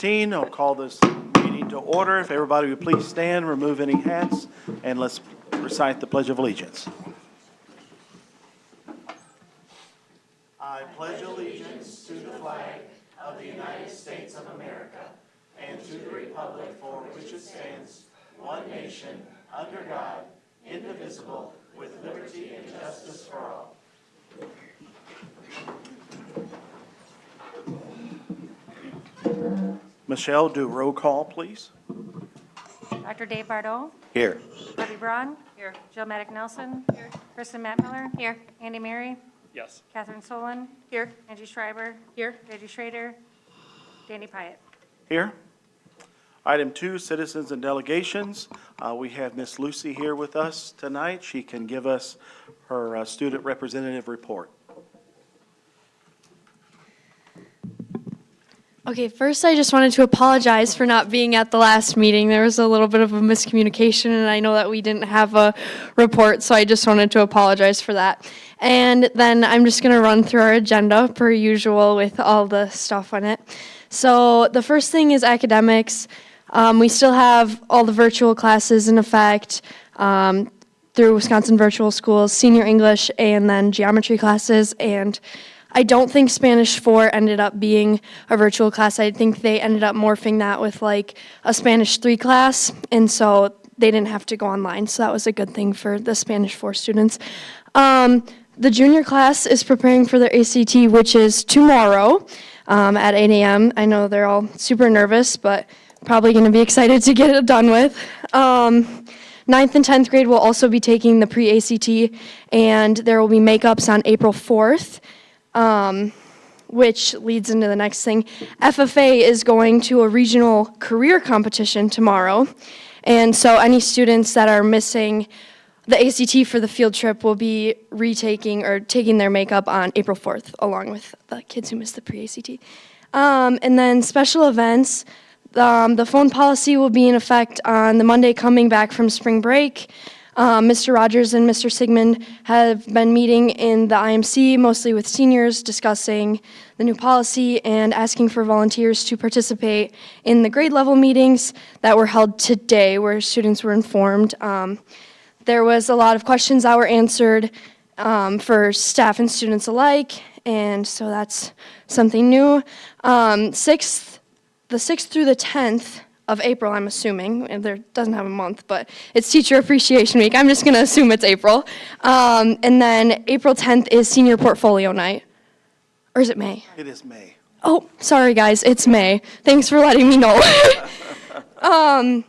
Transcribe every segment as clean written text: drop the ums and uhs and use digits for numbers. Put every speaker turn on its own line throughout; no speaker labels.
routine. I'll call this meeting to order. If everybody would please stand, remove any hats, and let's recite the Pledge of Allegiance. I pledge allegiance to the flag of the United States of America and to the republic for which it stands, one nation, under God, indivisible, with liberty and justice for all. Michelle, do roll call, please.
Dr. Dave Bardot.
Here.
Debbie Braun. Here. Jill Maddock-Nelson. Here. Kristen Matt-Miller. Here. Andy Mary.
Yes.
Catherine Solon. Here. Angie Schreiber. Here. JJ Schrader. Danny Pyatt.
Here. Item 2, citizens and delegations. We have Miss Lucy here with us tonight. She can give us her student representative report.
Okay, first I just wanted to apologize for not being at the last meeting. There was a little bit of a miscommunication, and I know that we didn't have a report, so I just wanted to apologize for that. And then I'm just going to run through our agenda per usual with all the stuff on it. So the first thing is academics. We still have all the virtual classes in effect through Wisconsin Virtual Schools, senior English, and then geometry classes. And I don't think Spanish 4 ended up being a virtual class. I think they ended up morphing that with like a Spanish 3 class, and so they didn't have to go online. So that was a good thing for the Spanish 4 students. The junior class is preparing for their ACT, which is tomorrow at 8 a.m. I know they're all super nervous, but probably going to be excited to get it done with. 9th and 10th grade will also be taking the pre-ACT, and there will be makeups on April 4th. Which leads into the next thing. FFA is going to a regional career competition tomorrow, and so any students that are missing the ACT for the field trip will be retaking or taking their makeup on April 4th, along with the kids who missed the pre-ACT. And then special events, the phone policy will be in effect on the Monday coming back from spring break. Mr. Rogers and Mr. Sigmund have been meeting in the IMC, mostly with seniors, discussing the new policy and asking for volunteers to participate in the grade level meetings that were held today, where students were informed. There was a lot of questions that were answered for staff and students alike, and so that's something new. The 6th through the 10th of April, I'm assuming, and there doesn't have a month, but it's Teacher Appreciation Week. I'm just going to assume it's April. And then April 10th is Senior Portfolio Night. Or is it May?
It is May.
Oh, sorry guys, it's May. Thanks for letting me know. And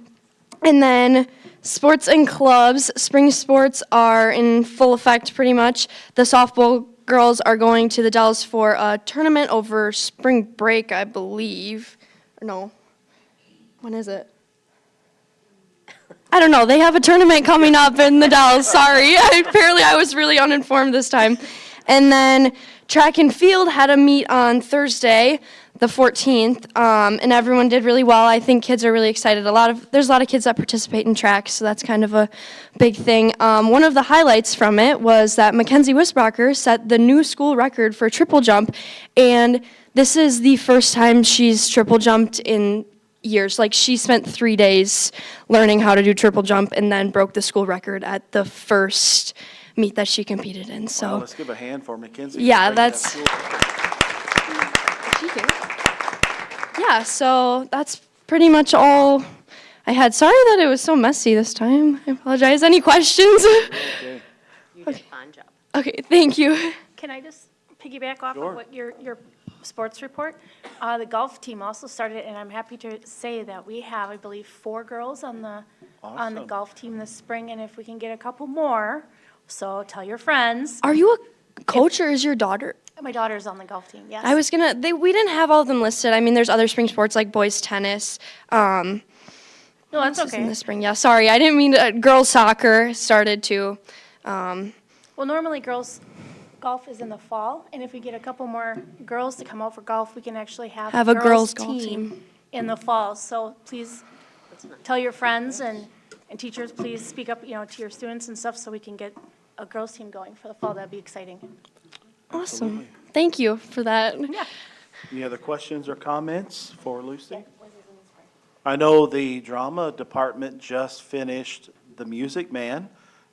then sports and clubs. Spring sports are in full effect pretty much. The softball girls are going to the Dells for a tournament over spring break, I believe. Or no. When is it? I don't know. They have a tournament coming up in the Dells. Sorry. Apparently I was really uninformed this time. And then track and field had a meet on Thursday, the 14th, and everyone did really well. I think kids are really excited. There's a lot of kids that participate in track, so that's kind of a big thing. One of the highlights from it was that Mackenzie Wisbacher set the new school record for triple jump, and this is the first time she's triple jumped in years. Like, she spent 3 days learning how to do triple jump and then broke the school record at the first meet that she competed in. So
well, let's give a hand for Mackenzie.
Yeah, that's yeah, so that's pretty much all I had. Sorry that it was so messy this time. I apologize. Any questions?
Okay.
You did a fine job.
Okay, thank you.
Can I just piggyback off
Sure.
of what your sports report? The golf team also started, and I'm happy to say that we have, I believe, 4 girls on the
Awesome.
golf team this spring, and if we can get a couple more, so tell your friends.
Are you a coach or is your daughter?
My daughter's on the golf team, yes.
I was we didn't have all of them listed. I mean, there's other spring sports like boys tennis.
No, that's
This is in
okay.
the spring. Yeah, sorry. I didn't mean to. Girls soccer started too.
Well, normally girls golf is in the fall, and if we get a couple more girls to come out for golf, we can actually have
a girls' golf team
in the fall. So please tell your friends and teachers, please speak up, to your students and stuff, so we can get a girls' team going for the fall. That'd be exciting.
Awesome. Thank you for that.
Yeah.
Any other questions or comments for Lucy? I know the drama department just finished The Music Man,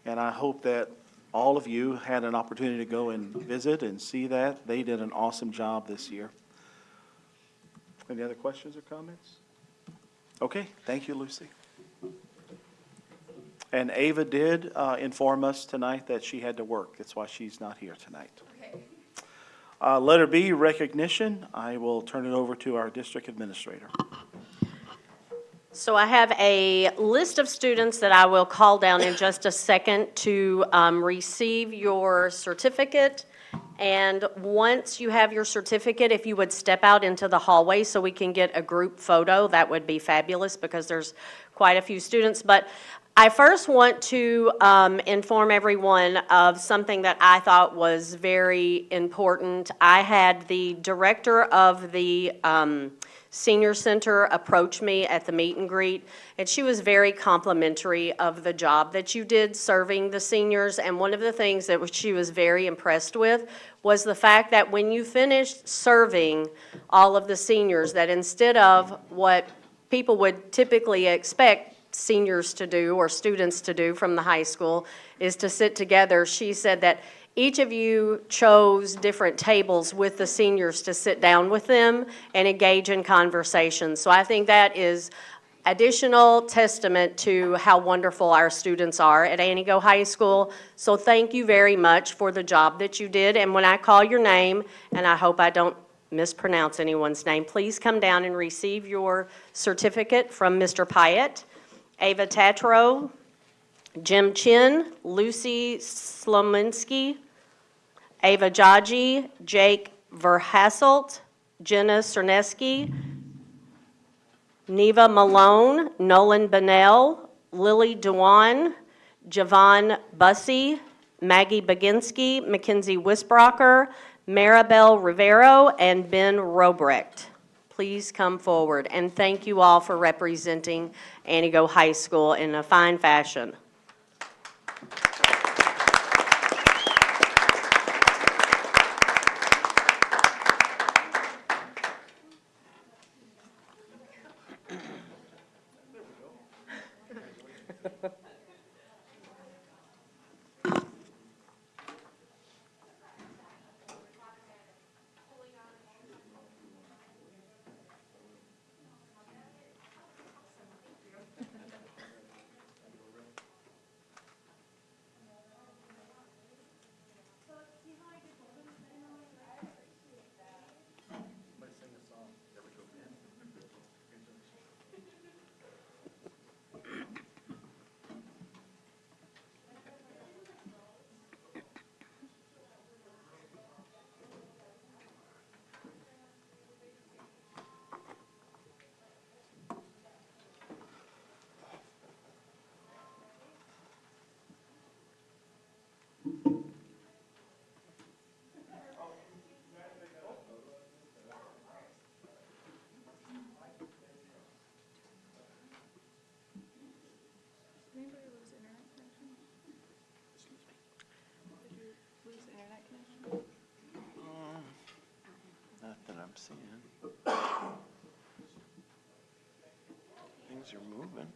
and I hope that all of you had an opportunity to go and visit and see that. They did an awesome job this year. Any other questions or comments? Okay, thank you, Lucy. And Ava did inform us tonight that she had to work. That's why she's not here tonight. Letter B, recognition. I will turn it over to our district administrator.
So I have a list of students that I will call down in just a second to receive your certificate. And once you have your certificate, if you would step out into the hallway so we can get a group photo, that would be fabulous because there's quite a few students. But I first want to inform everyone of something that I thought was very important. I had the director of the Senior Center approach me at the meet and greet, and she was very complimentary of the job that you did serving the seniors. And one of the things that she was very impressed with was the fact that when you finished serving all of the seniors, that instead of what people would typically expect seniors to do or students to do from the high school is to sit together, she said that each of you chose different tables with the seniors to sit down with them and engage in conversation. So I think that is additional testament to how wonderful our students are at Antigo High School. So thank you very much for the job that you did. And when I call your name, and I hope I don't mispronounce anyone's name, please come down and receive your certificate from Mr. Pyatt, Ava Tatro, Jim Chin, Lucy Slominski, Ava Jaji, Jake Verhasselt, Jenna Cerneski, Neva Malone, Nolan Bennell, Lily Dewan, Javon Bussey, Maggie Baginski, Mackenzie Wisbrocker, Maribel Rivero, and Ben Robrecht. Please come forward, and thank you all for representing Antigo High School in a fine fashion.
Not that I'm seeing. Things are moving.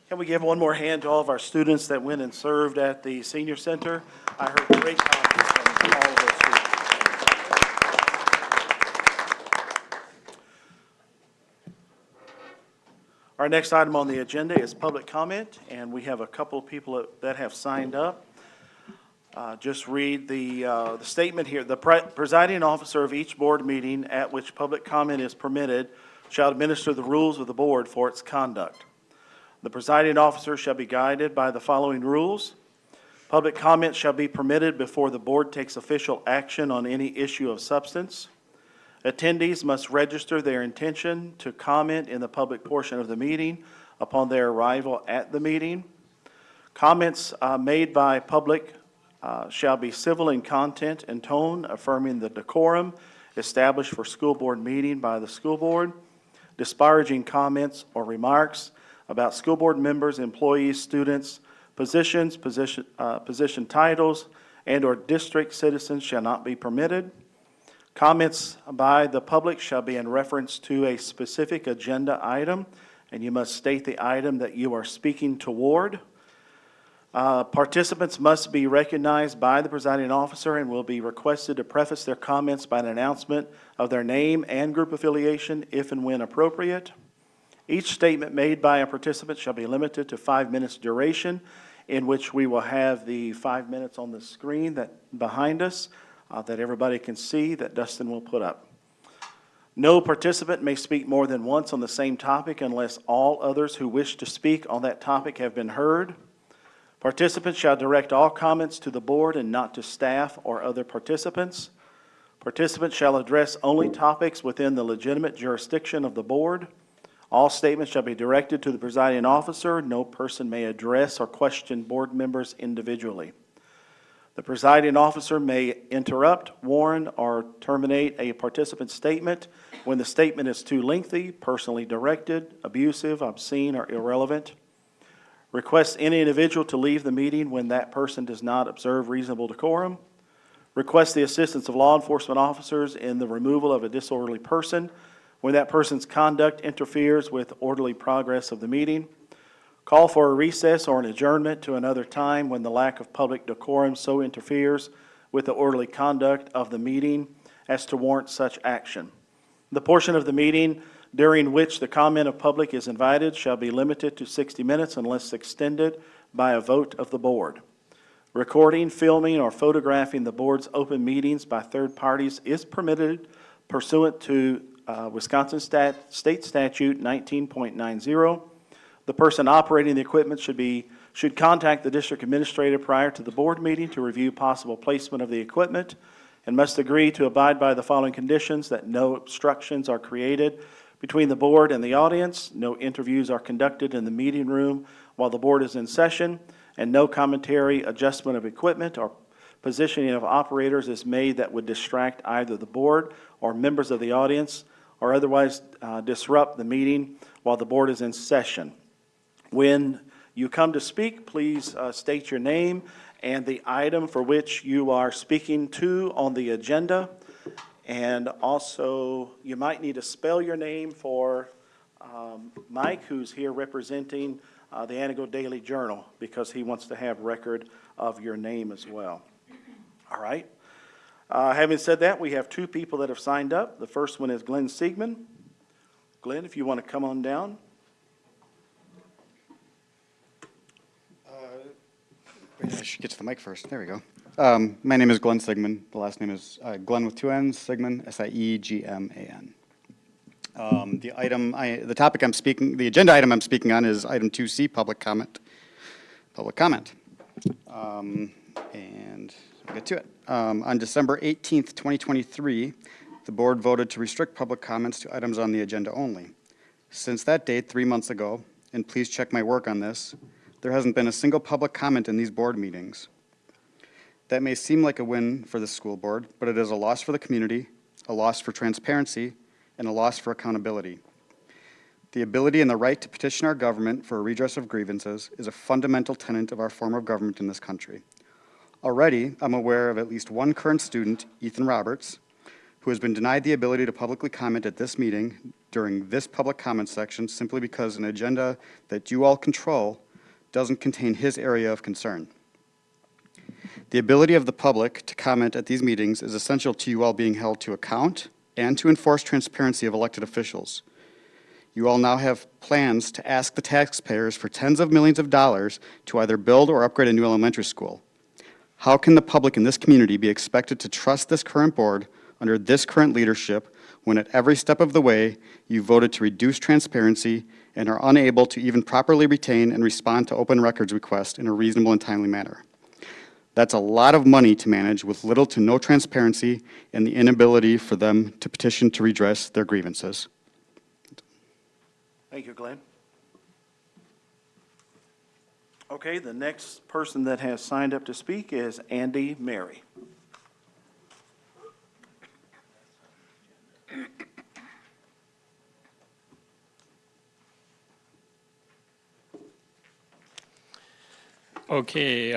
Can we give one more hand to all of our students that went and served at the Senior Center? I heard great comments from all of those students. Our next item on the agenda is public comment, and we have a couple of people that have signed up. Just read the statement here. The presiding officer of each board meeting at which public comment is permitted shall administer the rules of the board for its conduct. The presiding officer shall be guided by the following rules. Public comment shall be permitted before the board takes official action on any issue of substance. Attendees must register their intention to comment in the public portion of the meeting upon their arrival at the meeting. Comments made by public shall be civil in content and tone, affirming the decorum established for school board meeting by the school board. Disparaging comments or remarks about school board members, employees, students, positions, position titles, and/or district citizens shall not be permitted. Comments by the public shall be in reference to a specific agenda item, and you must state the item that you are speaking toward. Participants must be recognized by the presiding officer and will be requested to preface their comments by an announcement of their name and group affiliation, if and when appropriate. Each statement made by a participant shall be limited to 5 minutes duration, in which we will have the 5 minutes on the screen behind us that everybody can see, that Dustin will put up. No participant may speak more than once on the same topic unless all others who wish to speak on that topic have been heard. Participants shall direct all comments to the board and not to staff or other participants. Participants shall address only topics within the legitimate jurisdiction of the board. All statements shall be directed to the presiding officer. No person may address or question board members individually. The presiding officer may interrupt, warn, or terminate a participant's statement when the statement is too lengthy, personally directed, abusive, obscene, or irrelevant. Request any individual to leave the meeting when that person does not observe reasonable decorum. Request the assistance of law enforcement officers in the removal of a disorderly person when that person's conduct interferes with orderly progress of the meeting. Call for a recess or an adjournment to another time when the lack of public decorum so interferes with the orderly conduct of the meeting as to warrant such action. The portion of the meeting during which the comment of public is invited shall be limited to 60 minutes unless extended by a vote of the board. Recording, filming, or photographing the board's open meetings by third parties is permitted pursuant to Wisconsin State Statute 19.90. The person operating the equipment should contact the district administrator prior to the board meeting to review possible placement of the equipment, and must agree to abide by the following conditions: that no obstructions are created between the board and the audience, no interviews are conducted in the meeting room while the board is in session, and no commentary, adjustment of equipment, or positioning of operators is made that would distract either the board or members of the audience or otherwise disrupt the meeting while the board is in session. When you come to speak, please state your name and the item for which you are speaking to on the agenda. And also, you might need to spell your name for Mike, who's here representing the Antigo Daily Journal, because he wants to have record of your name as well. All right. Having said that, we have 2 people that have signed up. The first one is Glenn Siegman. Glenn, if you want to come on down.
I should get to the mic first. There we go. My name is Glenn Sigman. The last name is Glenn with 2 N's, Sigman, S-I-E-G-M-A-N. The topic I'm speaking, the agenda item I'm speaking on is item 2C, public comment. And I'll get to it. On December 18th, 2023, the board voted to restrict public comments to items on the agenda only. Since that date, 3 months ago, and please check my work on this, there hasn't been a single public comment in these board meetings. That may seem like a win for the school board, but it is a loss for the community, a loss for transparency, and a loss for accountability. The ability and the right to petition our government for a redress of grievances is a fundamental tenet of our form of government in this country. Already, I'm aware of at least one current student, Ethan Roberts, who has been denied the ability to publicly comment at this meeting during this public comment section simply because an agenda that you all control doesn't contain his area of concern. The ability of the public to comment at these meetings is essential to you all being held to account and to enforce transparency of elected officials. You all now have plans to ask the taxpayers for tens of millions of dollars to either build or upgrade a new elementary school. How can the public in this community be expected to trust this current board under this current leadership when at every step of the way you voted to reduce transparency and are unable to even properly retain and respond to open records requests in a reasonable and timely manner? That's a lot of money to manage with little to no transparency and the inability for them to petition to redress their grievances.
Thank you, Glenn. Okay, the next person that has signed up to speak is Andy Mary.
Okay,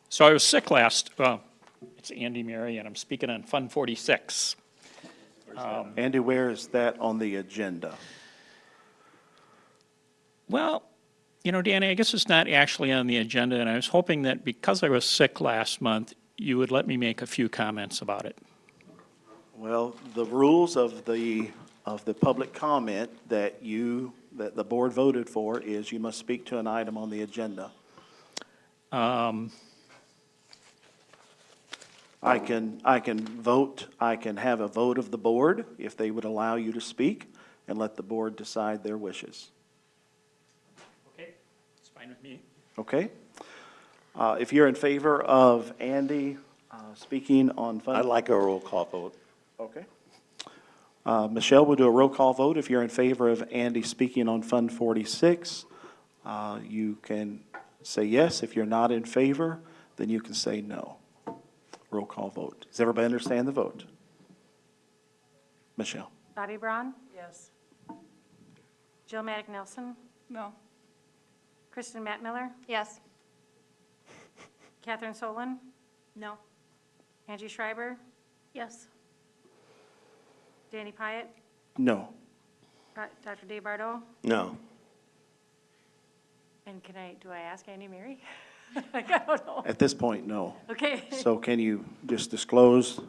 so I was sick it's Andy Mary, and I'm speaking on Fund 46.
Andy, where is that on the agenda?
Well, you know, Danny, I guess it's not actually on the agenda, and I was hoping that because I was sick last month, you would let me make a few comments about it.
Well, the rules of the public comment that the board voted for is you must speak to an item on the agenda. I can have a vote of the board if they would allow you to speak and let the board decide their wishes.
Okay, it's fine with me.
Okay? If you're in favor of Andy speaking on fund.
I'd like a roll call vote.
Okay. Michelle will do a roll call vote. If you're in favor of Andy speaking on Fund 46, you can say yes. If you're not in favor, then you can say no. Roll call vote. Does everybody understand the vote? Michelle?
Bobby Braun? Yes. Jill Maddick Nelson?
No.
Kristen Matt Miller?
Yes.
Catherine Solon?
No.
Angie Schreiber?
Yes.
Danny Pyatt?
No.
Dr. Dave Bardot?
No.
And do I ask Andy Mary? I don't know.
At this point, no.
Okay.
So can you just disclose?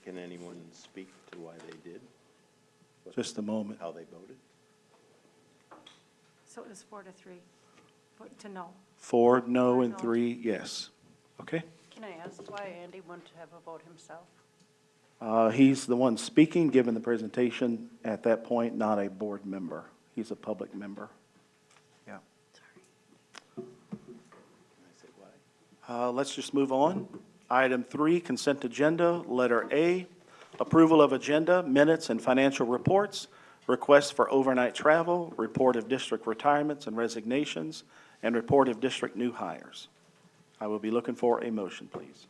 Can anyone speak to why they did,
Just a moment.
how they voted?
So it was 4-3, to no.
4 no and 3 yes. Okay?
Can I ask why Andy wanted to have a vote himself?
He's the one speaking, given the presentation at that point, not a board member. He's a public member. Yeah.
Can I say why?
Let's just move on. Item 3, consent agenda, letter A, approval of agenda, minutes, and financial reports, requests for overnight travel, report of district retirements and resignations, and report of district new hires. I will be looking for a motion, please.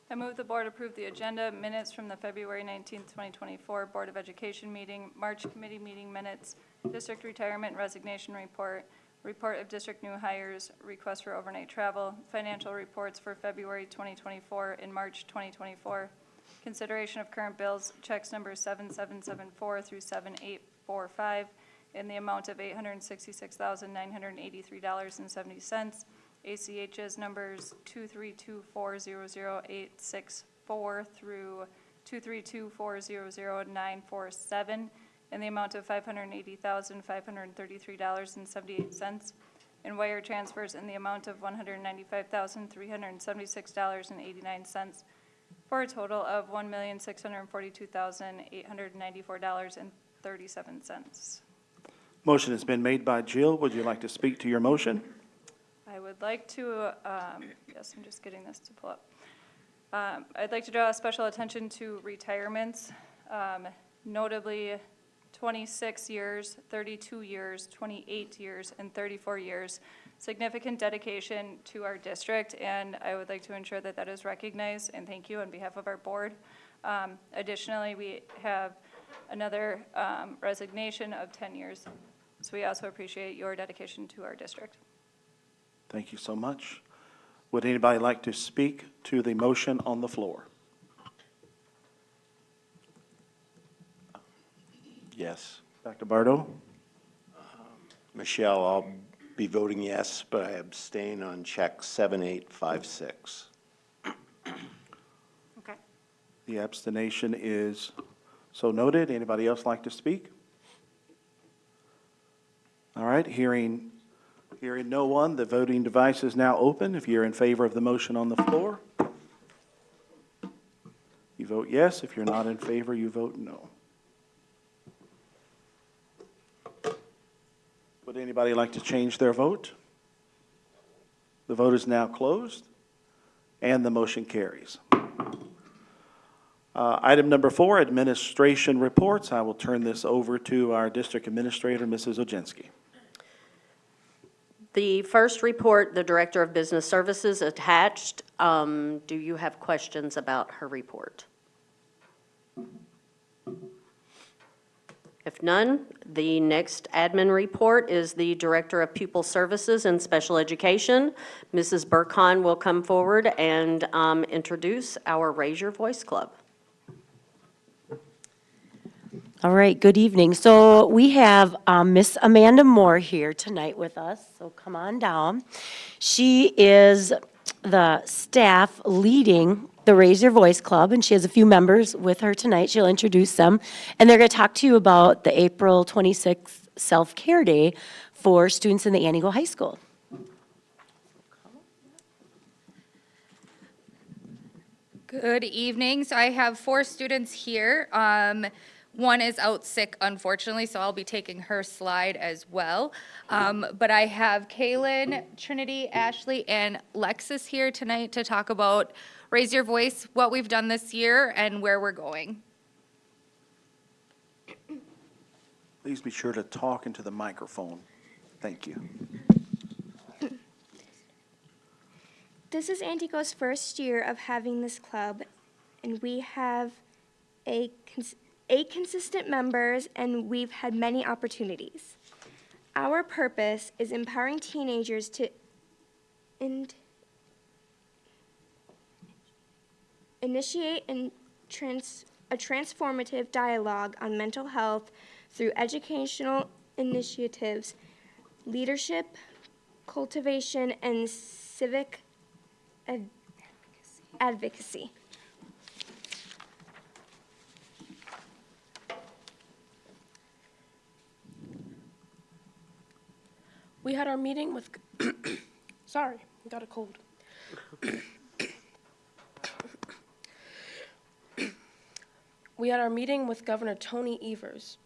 I move the board approve the agenda, minutes from the February 19th, 2024 Board of Education meeting, March committee meeting minutes, district retirement and resignation report, report of district new hires, request for overnight travel, financial reports for February 2024 and March 2024, consideration of current bills, checks numbers 7774 through 7845 in the amount of $866,983.70, ACHs numbers 232400864 through 232400947 in the amount of $580,533.78, and wire transfers in the amount of $195,376.89 for a total of $1,642,894.37.
Motion has been made by Jill. Would you like to speak to your motion?
I would like to, yes, I'm just getting this to pull up. I'd like to draw special attention to retirements, notably 26 years, 32 years, 28 years, and 34 years. Significant dedication to our district, and I would like to ensure that that is recognized, and thank you on behalf of our board. Additionally, we have another resignation of 10 years, so we also appreciate your dedication to our district.
Thank you so much. Would anybody like to speak to the motion on the floor?
Yes.
Dr. Bardo?
Michelle, I'll be voting yes, but I abstain on check 7856.
Okay.
The abstention is so noted. Anybody else like to speak? All right, hearing no one, the voting device is now open. If you're in favor of the motion on the floor, you vote yes. If you're not in favor, you vote no. Would anybody like to change their vote? The vote is now closed, and the motion carries. Item number 4, administration reports. I will turn this over to our district administrator, Mrs. Ojenski.
The first report, the Director of Business Services attached. Do you have questions about her report? If none, the next admin report is the Director of Pupil Services and Special Education. Mrs. Burkhan will come forward and introduce our Raise Your Voice Club.
All right, good evening. So we have Miss Amanda Moore here tonight with us, so come on down. She is the staff leading the Raise Your Voice Club, and she has a few members with her tonight. She'll introduce them, and they're going to talk to you about the April 26th Self-Care Day for students in the Antigo High School.
Good evening. So I have 4 students here. One is out sick, unfortunately, so I'll be taking her slide as well. But I have Kaylin, Trinity, Ashley, and Lexus here tonight to talk about Raise Your Voice, what we've done this year, and where we're going.
Please be sure to talk into the microphone. Thank you.
This is Antigo's first year of having this club, and we have 8 consistent members, and we've had many opportunities. Our purpose is empowering teenagers to initiate a transformative dialogue on mental health through educational initiatives, leadership, cultivation, and civic advocacy.
We had our meeting with, sorry, I got a cold. We had our meeting with Governor Tony Evers.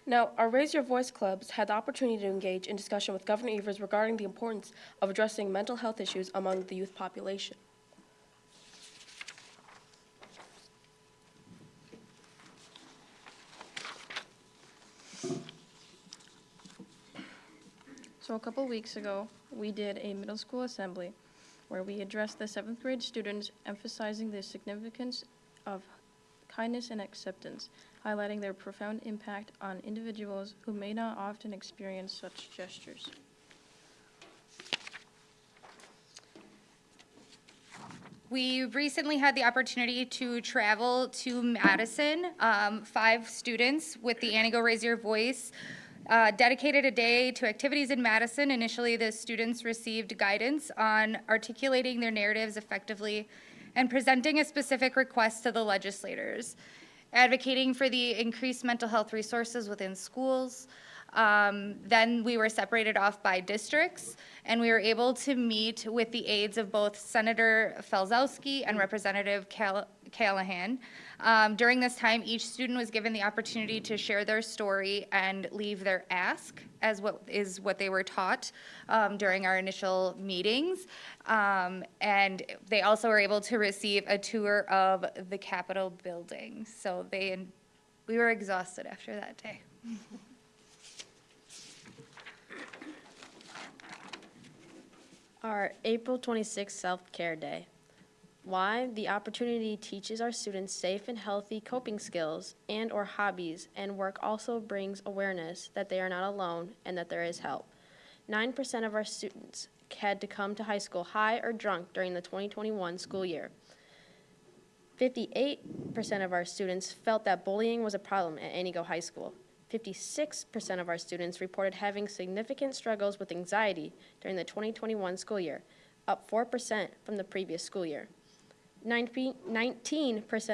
Now, our Raise Your Voice clubs had the opportunity to engage in discussion with Governor Evers regarding the importance of addressing mental health issues among the youth population. So a couple weeks ago, we did a middle school assembly where we addressed the 7th grade students, emphasizing the significance of kindness and acceptance, highlighting their profound impact on individuals who may not often experience such gestures.
We recently had the opportunity to travel to Madison. 5 students with the Antigo Raise Your Voice dedicated a day to activities in Madison. Initially, the students received guidance on articulating their narratives effectively and presenting a specific request to the legislators, advocating for the increased mental health resources within schools. Then we were separated off by districts, and we were able to meet with the aides of both Senator Felzowski and Representative Callahan. During this time, each student was given the opportunity to share their story and leave their ask, as what they were taught during our initial meetings. And they also were able to receive a tour of the Capitol building. So we were exhausted after that day.
Our April 26th Self-Care Day. Why? The opportunity teaches our students safe and healthy coping skills and or hobbies, and work also brings awareness that they are not alone and that there is help. 9% of our students had to come to high school high or drunk during the 2021 school year. 58% of our students felt that bullying was a problem at Antigo High School. 56% of our students reported having significant struggles with anxiety during the 2021 school year, up 4% from the previous school year. 19%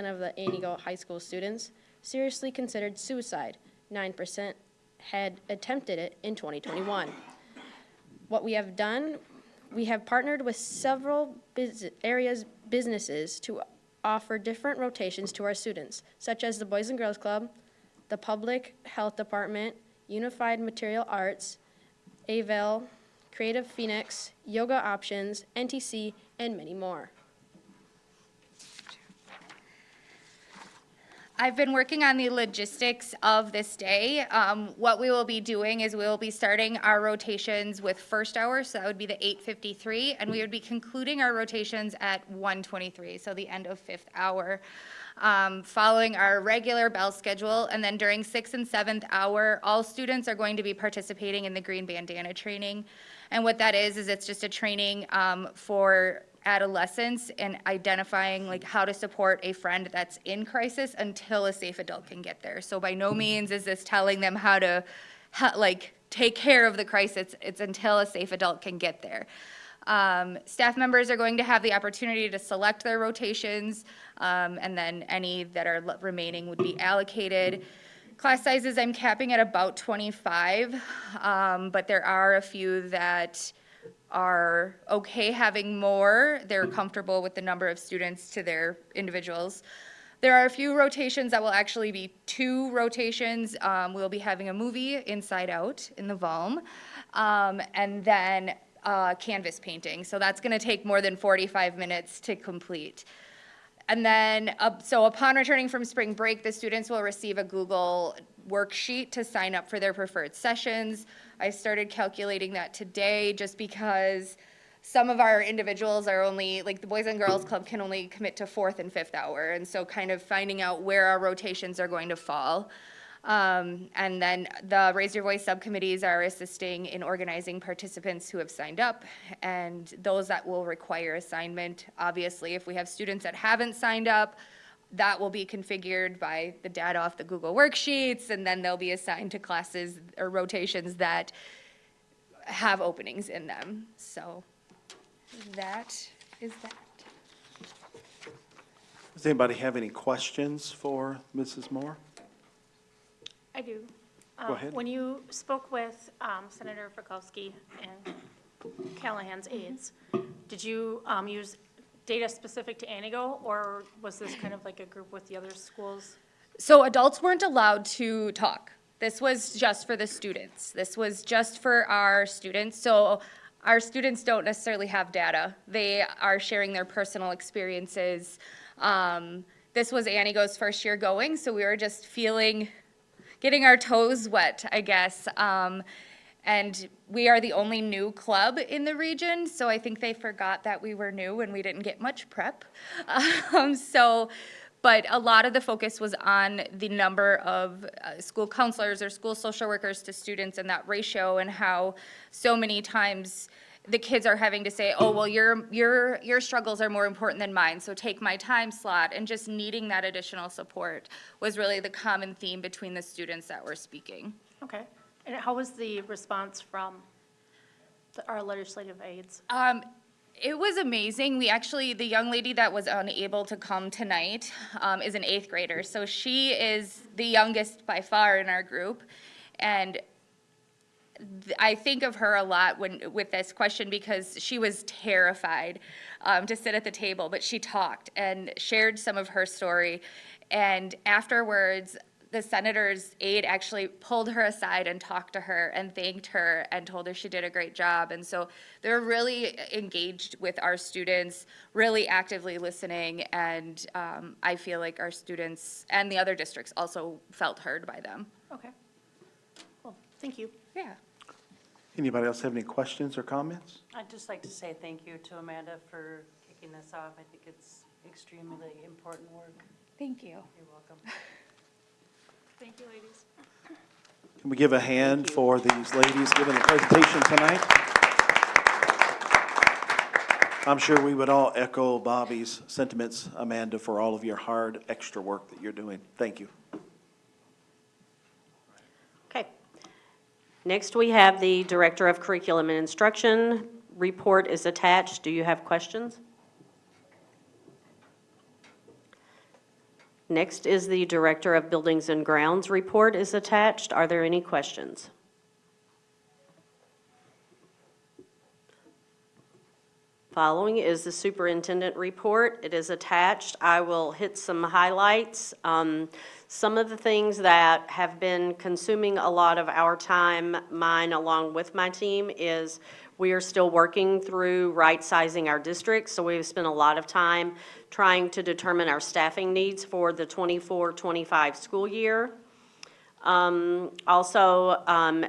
of the Antigo High School students seriously considered suicide. 9% had attempted it in 2021. What we have done, we have partnered with several businesses to offer different rotations to our students, such as the Boys and Girls Club, the Public Health Department, Unified Material Arts, AVEL, Creative Phoenix, Yoga Options, NTC, and many more.
I've been working on the logistics of this day. What we will be doing is we will be starting our rotations with first hour, so that would be the 8:53, and we would be concluding our rotations at 1:23, so the end of 5th hour. following our regular bell schedule. And then during 6th and 7th hour, all students are going to be participating in the Green Bandana training. And what that is it's just a training for adolescents and identifying like how to support a friend that's in crisis until a safe adult can get there. So by no means is this telling them how to take care of the crisis. It's until a safe adult can get there. Staff members are going to have the opportunity to select their rotations, and then any that are remaining would be allocated. Class sizes, I'm capping at about 25, but there are a few that are okay having more. They're comfortable with the number of students to their individuals. There are a few rotations that will actually be 2 rotations. We'll be having a movie, Inside Out, in the Valm, and then canvas painting. So that's going to take more than 45 minutes to complete. And then, so upon returning from spring break, the students will receive a Google worksheet to sign up for their preferred sessions. I started calculating that today just because some of our individuals are only, like the Boys and Girls Club can only commit to 4th and 5th hour. And so kind of finding out where our rotations are going to fall. And then the Raise Your Voice subcommittees are assisting in organizing participants who have signed up and those that will require assignment. Obviously, if we have students that haven't signed up, that will be configured by the data off the Google worksheets, and then they'll be assigned to classes or rotations that have openings in them. So that is that.
Does anybody have any questions for Mrs. Moore?
I do.
Go ahead.
When you spoke with Senator Frykowski and Callahan's aides, did you use data specific to Anigo, or was this kind of like a group with the other schools?
So adults weren't allowed to talk. This was just for the students. This was just for our students. So our students don't necessarily have data. They are sharing their personal experiences. This was Anigo's first year going, so we were just getting our toes wet, I guess. And we are the only new club in the region, so I think they forgot that we were new and we didn't get much prep. But a lot of the focus was on the number of school counselors or school social workers to students and that ratio, and how so many times the kids are having to say, oh, well, your struggles are more important than mine, so take my time slot, and just needing that additional support was really the common theme between the students that were speaking.
Okay. And how was the response from our legislative aides?
It was amazing. The young lady that was unable to come tonight is an 8th grader, so she is the youngest by far in our group, and I think of her a lot with this question because she was terrified to sit at the table, but she talked and shared some of her story. And afterwards, the senator's aide actually pulled her aside and talked to her and thanked her and told her she did a great job. And so they're really engaged with our students, really actively listening, and I feel like our students and the other districts also felt heard by them.
Okay. Well, thank you.
Yeah.
Anybody else have any questions or comments?
I'd just like to say thank you to Amanda for kicking this off. I think it's extremely important work.
Thank you.
You're welcome.
Thank you, ladies.
Can we give a hand for these ladies giving the presentation tonight? I'm sure we would all echo Bobby's sentiments, Amanda, for all of your hard, extra work that you're doing. Thank you.
Okay. Next, we have the Director of Curriculum and Instruction. Report is attached. Do you have questions? Next is the Director of Buildings and Grounds. Report is attached. Are there any questions? Following is the Superintendent Report. It is attached. I will hit some highlights. Some of the things that have been consuming a lot of our time, mine along with my team, is we are still working through right-sizing our districts. So we've spent a lot of time trying to determine our staffing needs for the 24-25 school year. Also,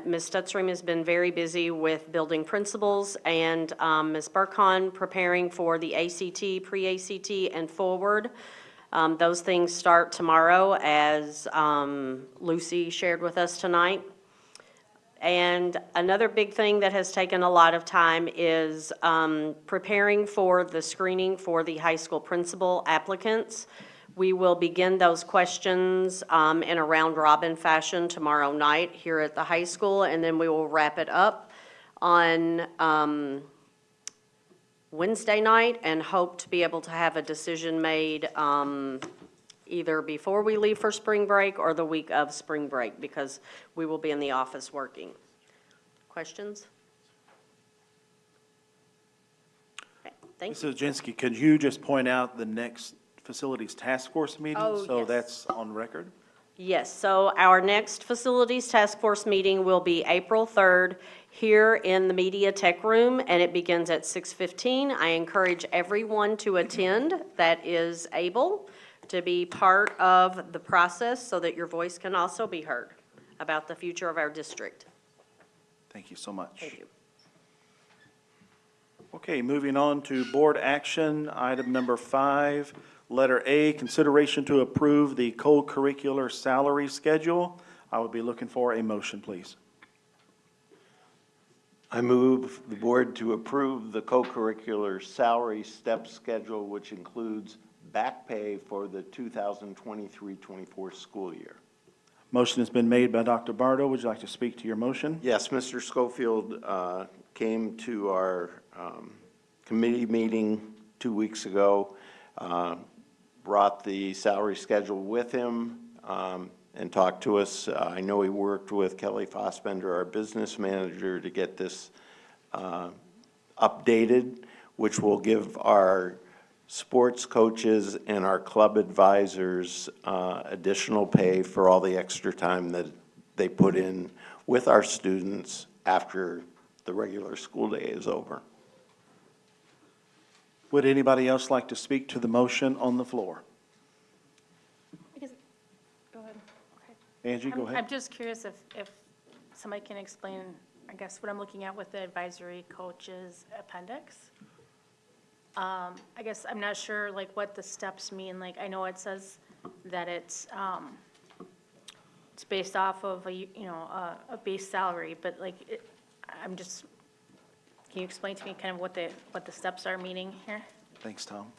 Ms. Stutzring has been very busy with building principals, and Ms. Burkhan preparing for the ACT, pre-ACT, and forward. Those things start tomorrow, as Lucy shared with us tonight. And another big thing that has taken a lot of time is preparing for the screening for the high school principal applicants. We will begin those questions in a round-robin fashion tomorrow night here at the high school, and then we will wrap it up on Wednesday night and hope to be able to have a decision made either before we leave for spring break or the week of spring break, because we will be in the office working. Questions? Okay, thank you.
Mrs. Jinsky, could you just point out the next Facilities Task Force meeting?
Oh,
So
yes.
that's on record?
Yes, so our next Facilities Task Force meeting will be April 3rd here in the Media Tech Room, and it begins at 6:15. I encourage everyone to attend that is able to be part of the process so that your voice can also be heard about the future of our district.
Thank you so much.
Thank you.
Okay, moving on to board action, item number 5, letter A, consideration to approve the co-curricular salary schedule. I would be looking for a motion, please.
I move the board to approve the co-curricular salary step schedule, which includes back pay for the 2023-24 school year.
Motion has been made by Dr. Bardo. Would you like to speak to your motion?
Yes, Mr. Schofield came to our committee meeting 2 weeks ago, brought the salary schedule with him, and talked to us. I know he worked with Kelly Fossbender, our business manager, to get this updated, which will give our sports coaches and our club advisors additional pay for all the extra time that they put in with our students after the regular school day is over.
Would anybody else like to speak to the motion on the floor?
Go ahead.
Angie, go
I'm
ahead.
just curious if somebody can explain, I guess, what I'm looking at with the advisory coaches appendix. I guess I'm not sure, like, what the steps mean. Like, I know it says that it's based off of a base salary, but like, I'm just, can you explain to me kind of what the steps are meaning here?
Thanks, Tom.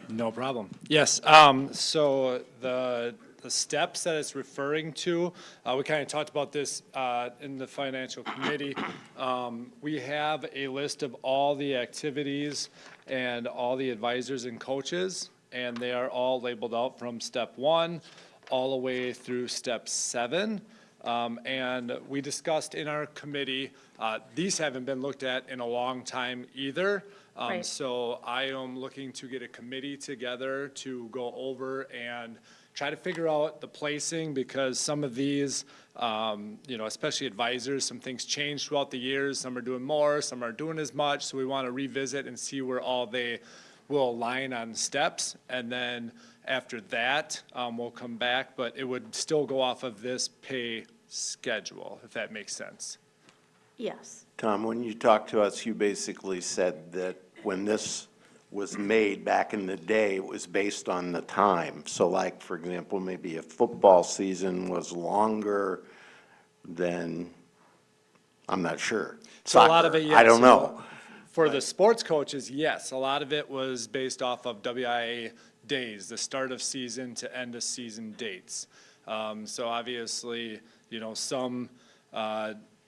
No problem. Yes, so the steps that it's referring to, we kind of talked about this in the financial committee. We have a list of all the activities and all the advisors and coaches, and they are all labeled out from step 1 all the way through step 7. And we discussed in our committee, these haven't been looked at in a long time either.
Right.
So I am looking to get a committee together to go over and try to figure out the placing, because some of these, especially advisors, some things change throughout the years. Some are doing more, some aren't doing as much. So we want to revisit and see where all they will align on steps. And then after that, we'll come back, but it would still go off of this pay schedule, if that makes sense.
Yes.
Tom, when you talked to us, you basically said that when this was made back in the day, it was based on the time. So like, for example, maybe a football season was longer than, I'm not sure.
So a lot of
Soccer,
it, yes.
I don't know.
For the sports coaches, yes, a lot of it was based off of WIA days, the start of season to end of season dates. So obviously, some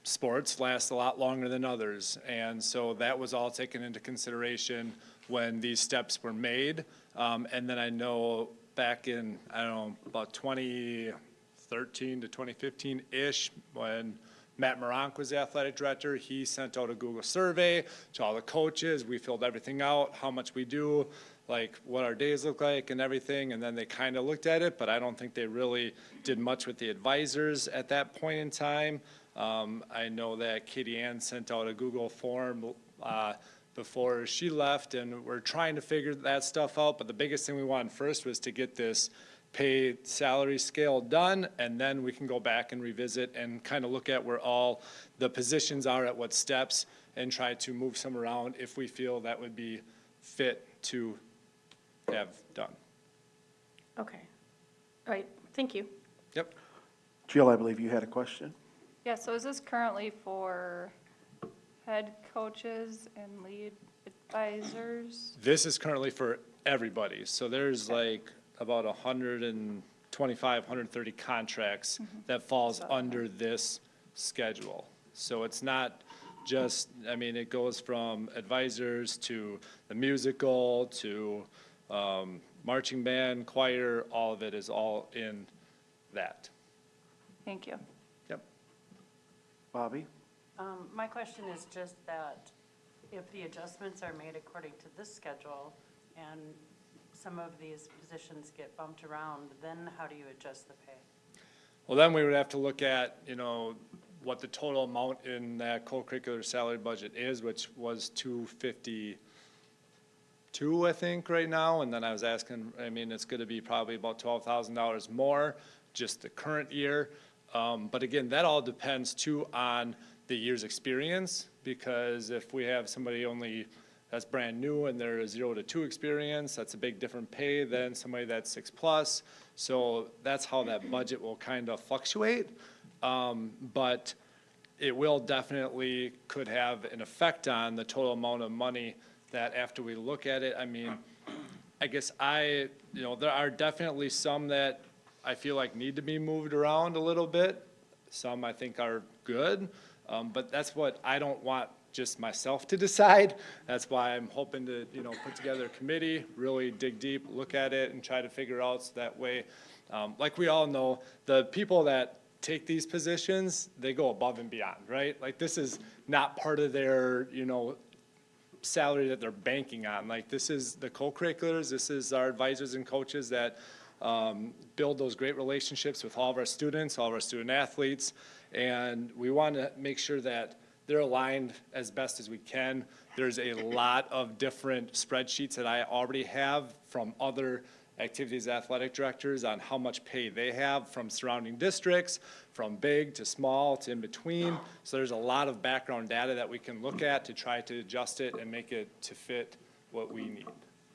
sports last a lot longer than others. And so that was all taken into consideration when these steps were made. And then I know back in, about 2013 to 2015-ish, when Matt Moronk was the athletic director, he sent out a Google survey to all the coaches. We filled everything out, how much we do, like what our days look like and everything. And then they kind of looked at it, but I don't think they really did much with the advisors at that point in time. I know that Katie Ann sent out a Google form before she left, and we're trying to figure that stuff out. But the biggest thing we wanted first was to get this pay salary scale done, and then we can go back and revisit and kind of look at where all the positions are at what steps, and try to move some around if we feel that would be fit to have done.
Okay. All right, thank you.
Yep.
Jill, I believe you had a question?
Yeah, so is this currently for head coaches and lead advisors?
This is currently for everybody. So there's like about 125, 130 contracts that falls under this schedule. So it's not just, I mean, it goes from advisors to the musical to marching band, choir, all of it is all in that.
Thank you.
Yep.
Bobby?
My question is just that if the adjustments are made according to this schedule and some of these positions get bumped around, then how do you adjust the pay?
Well, then we would have to look at, you know, what the total amount in that co-curricular salary budget is, which was 252, I think, right now. And then I was asking, I mean, it's gonna be probably about $12,000 more, just the current year. But again, that all depends too on the year's experience, because if we have somebody only that's brand new and they're a 0 to 2 experience, that's a big different pay than somebody that's 6+. So that's how that budget will kind of fluctuate. But it will definitely could have an effect on the total amount of money that after we look at it, I mean, I guess you know, there are definitely some that I feel like need to be moved around a little bit. Some I think are good, but that's what I don't want just myself to decide. That's why I'm hoping to, you know, put together a committee, really dig deep, look at it, and try to figure out so that way, like we all know, the people that take these positions, they go above and beyond, right? Like this is not part of their, you know, salary that they're banking on. Like this is the co-curriculars, this is our advisors and coaches that build those great relationships with all of our students, all of our student athletes, and we want to make sure that they're aligned as best as we can. There's a lot of different spreadsheets that I already have from other activities athletic directors on how much pay they have from surrounding districts, from big to small to in between. So there's a lot of background data that we can look at to try to adjust it and make it to fit what we need.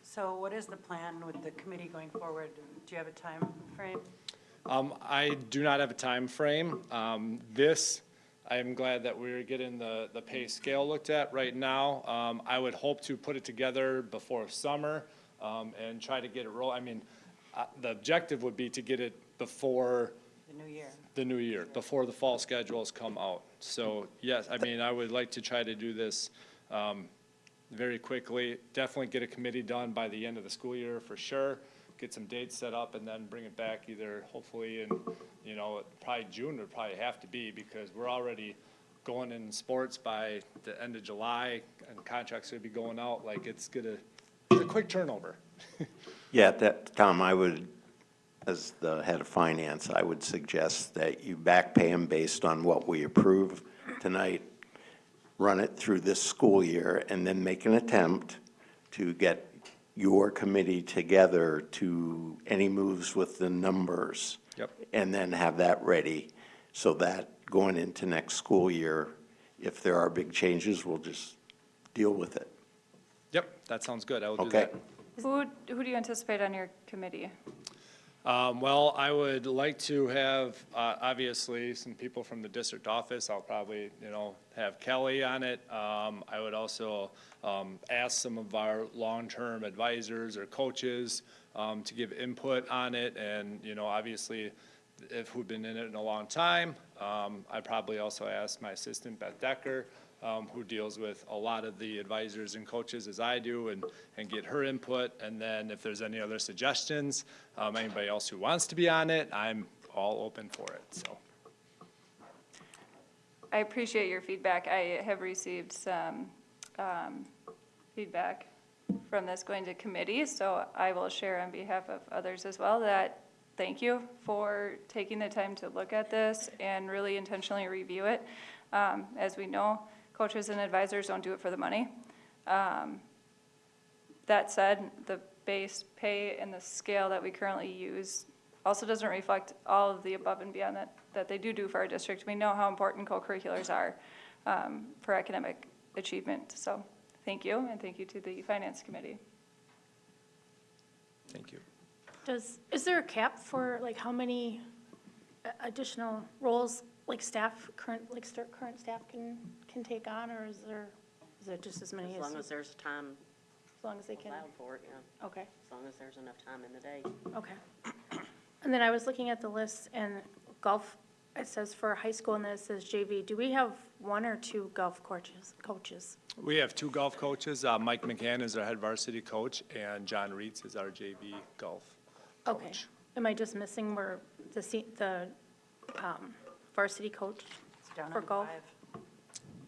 So what is the plan with the committee going forward? Do you have a time frame?
I do not have a time frame. I am glad that we're getting the pay scale looked at right now. I would hope to put it together before summer and try to get it roll. I mean, the objective would be to get it before the new year, before the fall schedules come out. So yes, I mean, I would like to try to do this very quickly. Definitely get a committee done by the end of the school year for sure. Get some dates set up and then bring it back either hopefully in, you know, probably June would probably have to be, because we're already going in sports by the end of July and contracts will be going out. Like it's a quick turnover.
Yeah, Tom, I would, as the head of finance, I would suggest that you back pay them based on what we approve tonight, run it through this school year, and then make an attempt to get your committee together to any moves with the numbers.
Yep.
And then have that ready so that going into next school year, if there are big changes, we'll just deal with it.
Yep, that sounds good. I will do
Okay.
that.
Who do you anticipate on your committee?
Well, I would like to have, obviously, some people from the district office. I'll probably, you know, have Kelly on it. I would also ask some of our long-term advisors or coaches to give input on it. And, you know, obviously, if who've been in it in a long time, I'd probably also ask my assistant, Beth Decker, who deals with a lot of the advisors and coaches as I do, and get her input. And then if there's any other suggestions, anybody else who wants to be on it, I'm all open for it, so.
I appreciate your feedback. I have received some feedback from this going to committee, so I will share on behalf of others as well that thank you for taking the time to look at this and really intentionally review it. As we know, coaches and advisors don't do it for the money. That said, the base pay and the scale that we currently use also doesn't reflect all of the above and beyond that they do for our district. We know how important co-curriculars are for academic achievement. So thank you, and thank you to the Finance Committee.
Thank you.
Is there a cap for like how many additional roles, like staff, current staff can take on, or is it just as many
As long as there's time
as long as they can?
allowed for it, yeah.
Okay,
As long as there's enough time in the day.
okay. And then I was looking at the list, and golf, it says for high school, and then it says JV. Do we have one or two golf coaches?
We have 2 golf coaches. Mike McCann is our head varsity coach, and John Reitz is our JV golf coach.
Okay. Am I just missing where the varsity coach
It's down
for
on
golf?
5.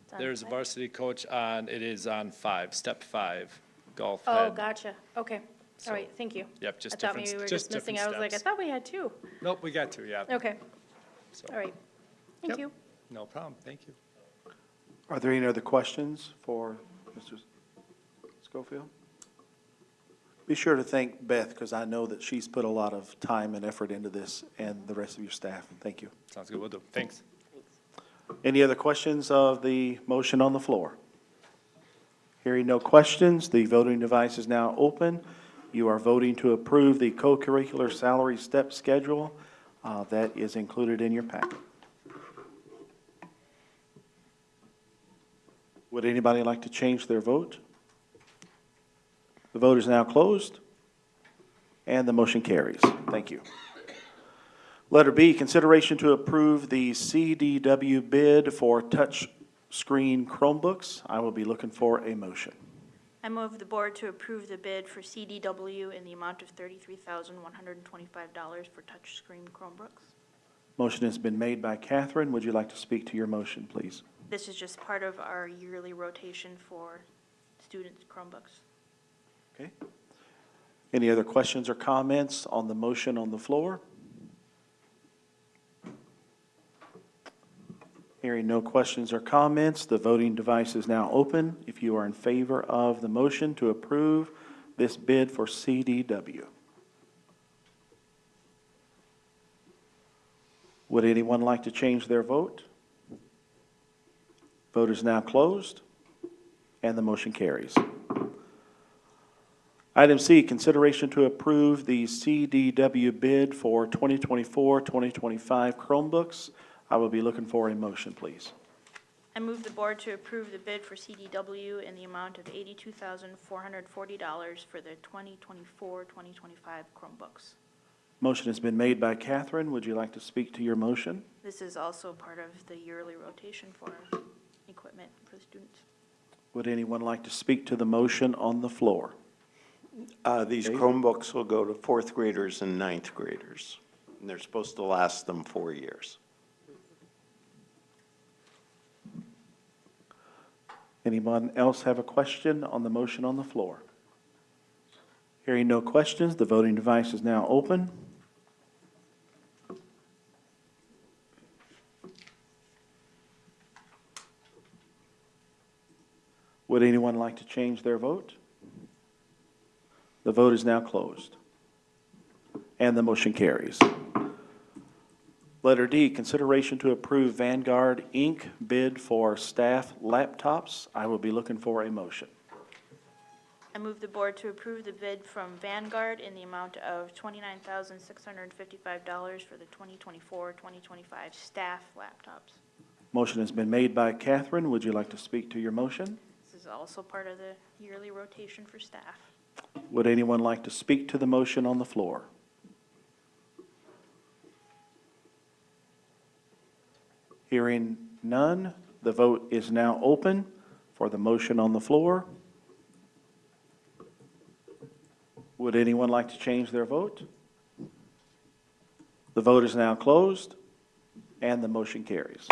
It's on
There's a
five?
varsity coach it is on 5, step 5, golf
Oh,
head.
gotcha. Okay.
So,
All right, thank you.
Yep, just
I thought
different,
maybe we were
just
just missing.
different
I was like, I
steps.
thought we had two.
Nope, we got 2, yeah.
Okay,
So,
all right. Thank
Yep.
you.
no problem, thank you.
Are there any other questions for Mr. Schofield? Be sure to thank Beth, because I know that she's put a lot of time and effort into this, and the rest of your staff. Thank you.
Sounds good, we'll do. Thanks.
Any other questions of the motion on the floor? Hearing no questions, the voting device is now open. You are voting to approve the co-curricular salary step schedule that is included in your packet. Would anybody like to change their vote? The vote is now closed, and the motion carries. Thank you. Letter B, consideration to approve the CDW bid for Touchscreen Chromebooks. I will be looking for a motion.
I move the board to approve the bid for CDW in the amount of $33,125 for touchscreen Chromebooks.
Motion has been made by Catherine. Would you like to speak to your motion, please?
This is just part of our yearly rotation for students' Chromebooks.
Okay. Any other questions or comments on the motion on the floor? Hearing no questions or comments, the voting device is now open. If you are in favor of the motion to approve this bid for CDW. Would anyone like to change their vote? Vote is now closed, and the motion carries. Item C, consideration to approve the CDW bid for 2024-2025 Chromebooks. I will be looking for a motion, please.
I move the board to approve the bid for CDW in the amount of $82,440 for the 2024-2025 Chromebooks.
Motion has been made by Catherine. Would you like to speak to your motion?
This is also part of the yearly rotation for equipment for the students.
Would anyone like to speak to the motion on the floor?
These Chromebooks will go to 4th graders and 9th graders, and they're supposed to last them 4 years.
Anyone else have a question on the motion on the floor? Hearing no questions, the voting device is now open. Would anyone like to change their vote? The vote is now closed, and the motion carries. Letter D, consideration to approve Vanguard Inc. bid for staff laptops. I will be looking for a motion.
I move the board to approve the bid from Vanguard in the amount of $29,655 for the 2024-2025 staff laptops.
Motion has been made by Catherine. Would you like to speak to your motion?
This is also part of the yearly rotation for staff.
Would anyone like to speak to the motion on the floor? Hearing none, the vote is now open for the motion on the floor. Would anyone like to change their vote? The vote is now closed, and the motion carries.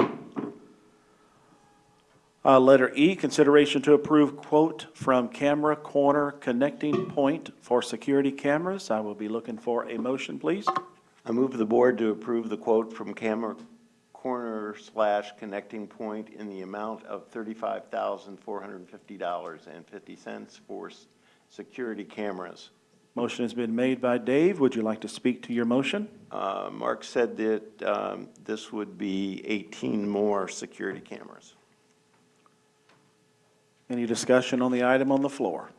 Letter E, consideration to approve quote from Camera Corner Connecting Point for security cameras. I will be looking for a motion, please.
I move the board to approve the quote from Camera Corner/Connecting Point in the amount of $35,450.50 for security cameras.
Motion has been made by Dave. Would you like to speak to your motion?
Mark said that this would be 18 more security cameras.
Any discussion on the item on the floor?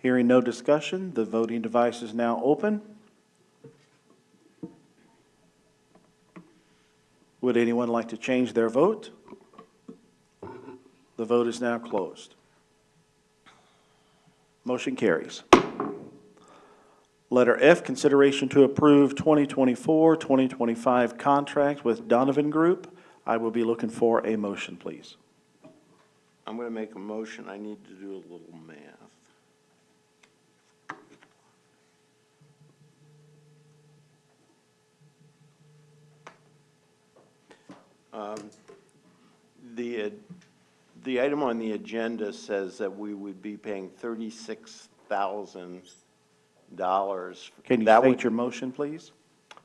Hearing no discussion, the voting device is now open. Would anyone like to change their vote? The vote is now closed. Motion carries. Letter F, consideration to approve 2024-2025 contract with Donovan Group. I will be looking for a motion, please.
I'm going to make a motion. I need to do a little math. The item on the agenda says that we would be paying $36,000.
Can you
That
state
would-
your motion, please?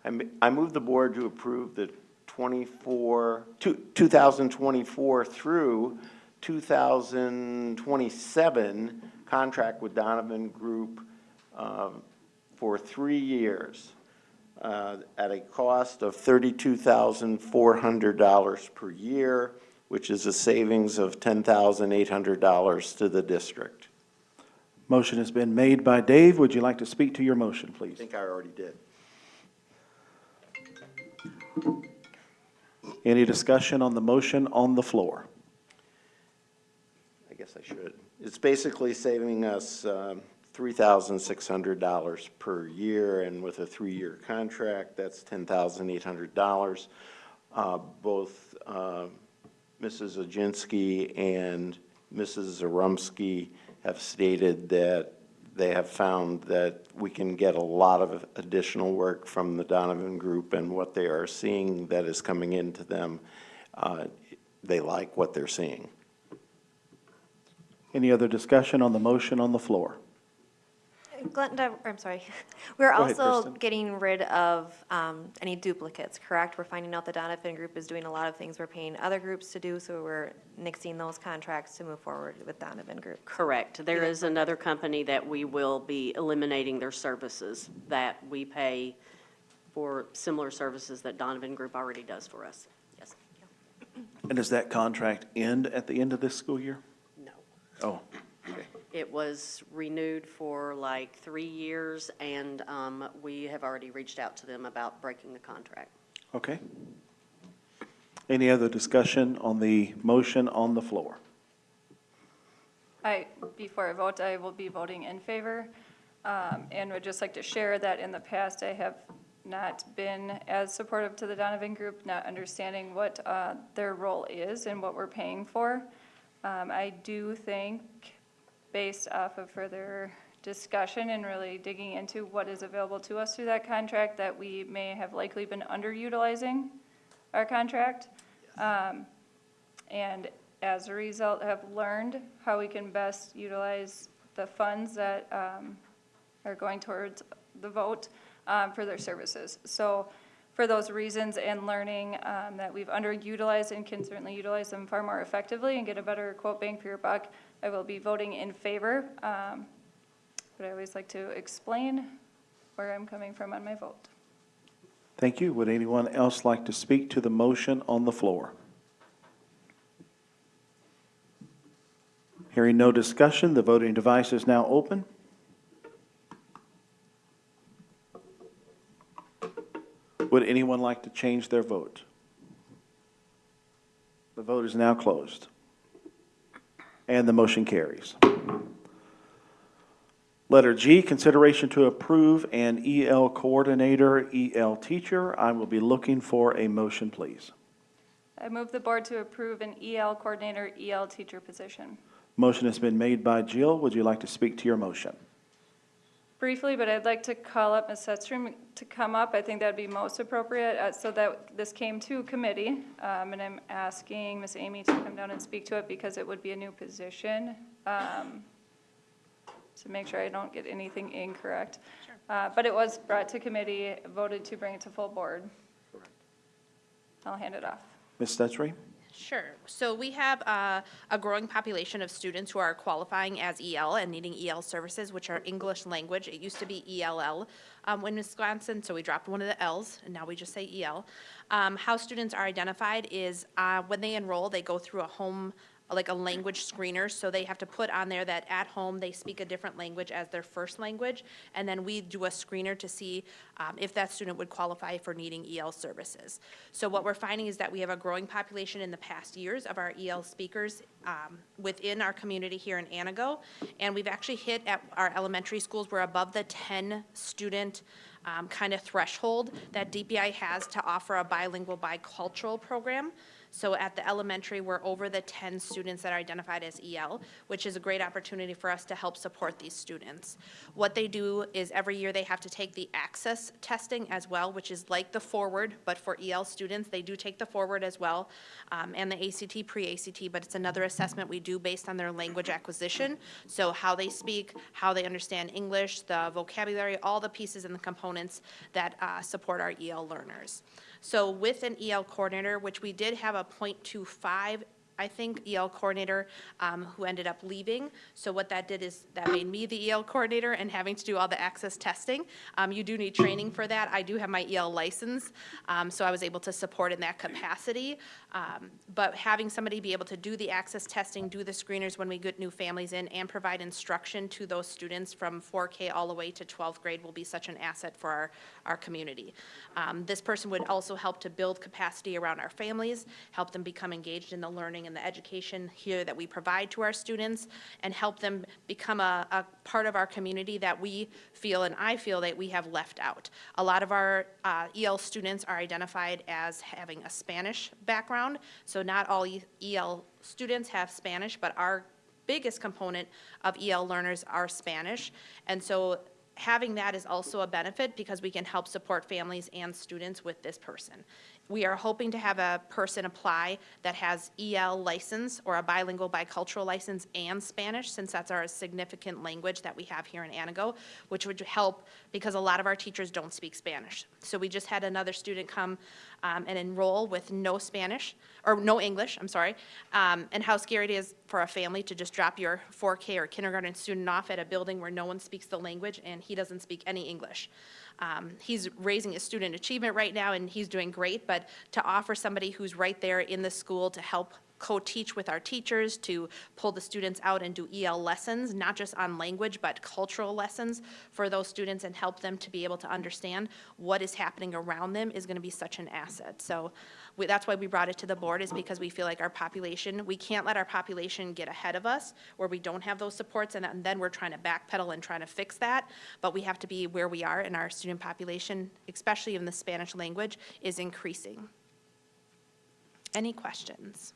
I move the board to approve the 2024 through 2027 contract with Donovan Group for 3 years at a cost of $32,400 per year, which is a savings of $10,800 to the district.
Motion has been made by Dave. Would you like to speak to your motion,
I
please?
think I already did.
Any discussion on the motion on the floor?
I guess I should. It's basically saving us $3,600 per year, and with a 3-year contract, that's $10,800. Both Mrs. Oginski and Mrs. Zarumsky have stated that they have found that we can get a lot of additional work from the Donovan Group, and what they are seeing that is coming into them, they like what they're seeing.
Any other discussion on the motion on the floor?
I'm sorry. We're
Go ahead,
also
Kristen.
getting rid of any duplicates, correct? We're finding out the Donovan Group is doing a lot of things we're paying other groups to do, so we're nixing those contracts to move forward with Donovan Group.
Correct. There is another company that we will be eliminating their services that we pay for similar services that Donovan Group already does for us. Yes.
And does that contract end at the end of this school year?
No.
Oh, okay.
It was renewed for like 3 years, and we have already reached out to them about breaking the contract.
Okay. Any other discussion on the motion on the floor?
Before I vote, I will be voting in favor, and would just like to share that in the past, I have not been as supportive to the Donovan Group, not understanding what their role is and what we're paying for. I do think, based off of further discussion and really digging into what is available to us through that contract, that we may have likely been underutilizing our contract. And as a result, have learned how we can best utilize the funds that are going towards the vote for their services. So for those reasons and learning that we've underutilized and can certainly utilize them far more effectively and get a better quote bang for your buck, I will be voting in favor. But I always like to explain where I'm coming from on my vote.
Thank you. Would anyone else like to speak to the motion on the floor? Hearing no discussion, the voting device is now open. Would anyone like to change their vote? The vote is now closed. And the motion carries. Letter G, consideration to approve an EL coordinator, EL teacher. I will be looking for a motion, please.
I move the board to approve an EL coordinator, EL teacher position.
Motion has been made by Jill. Would you like to speak to your motion?
Briefly, but I'd like to call up Ms. Setstrom to come up. I think that'd be most appropriate, so that this came to committee, and I'm asking Ms. Amy to come down and speak to it because it would be a new position, to make sure I don't get anything incorrect. Sure. But it was brought to committee, voted to bring it to full board. I'll hand it off.
Ms. Stetry?
Sure. So we have a growing population of students who are qualifying as EL and needing EL services, which are English language. It used to be ELL in Wisconsin, so we dropped one of the L's, and now we just say EL. How students are identified is when they enroll, they go through a home like a language screener, so they have to put on there that at home they speak a different language as their first language, and then we do a screener to see if that student would qualify for needing EL services. So what we're finding is that we have a growing population in the past years of our EL speakers within our community here in Anago, and we've actually hit at our elementary schools, we're above the 10 student kind of threshold that DPI has to offer a bilingual, bicultural program. So at the elementary, we're over the 10 students that are identified as EL, which is a great opportunity for us to help support these students. What they do is every year they have to take the access testing as well, which is like the forward, but for EL students, they do take the forward as well, and the ACT, pre-ACT, but it's another assessment we do based on their language acquisition. So how they speak, how they understand English, the vocabulary, all the pieces and the components that support our EL learners. So with an EL coordinator, which we did have a 0.25, I think, EL coordinator who ended up leaving. So what that did is that made me the EL coordinator and having to do all the access testing. You do need training for that. I do have my EL license, so I was able to support in that capacity. But having somebody be able to do the access testing, do the screeners when we get new families in, and provide instruction to those students from 4K all the way to 12th grade will be such an asset for our community. This person would also help to build capacity around our families, help them become engaged in the learning and the education here that we provide to our students, and help them become a part of our community that we feel, and I feel, that we have left out. A lot of our EL students are identified as having a Spanish background, so not all EL students have Spanish, but our biggest component of EL learners are Spanish, and so having that is also a benefit because we can help support families and students with this person. We are hoping to have a person apply that has EL license or a bilingual, bicultural license and Spanish, since that's our significant language that we have here in Anago, which would help because a lot of our teachers don't speak Spanish. So we just had another student come and enroll with no Spanish, or no English, I'm sorry, and how scary it is for a family to just drop your 4K or kindergarten student off at a building where no one speaks the language and he doesn't speak any English. He's raising his student achievement right now, and he's doing great, but to offer somebody who's right there in the school to help co-teach with our teachers, to pull the students out and do EL lessons, not just on language, but cultural lessons for those students, and help them to be able to understand what is happening around them is going to be such an asset. So that's why we brought it to the board, is because we feel like our population, we can't let our population get ahead of us where we don't have those supports, and then we're trying to backpedal and trying to fix that, but we have to be where we are, and our student population, especially in the Spanish language, is increasing. Any questions?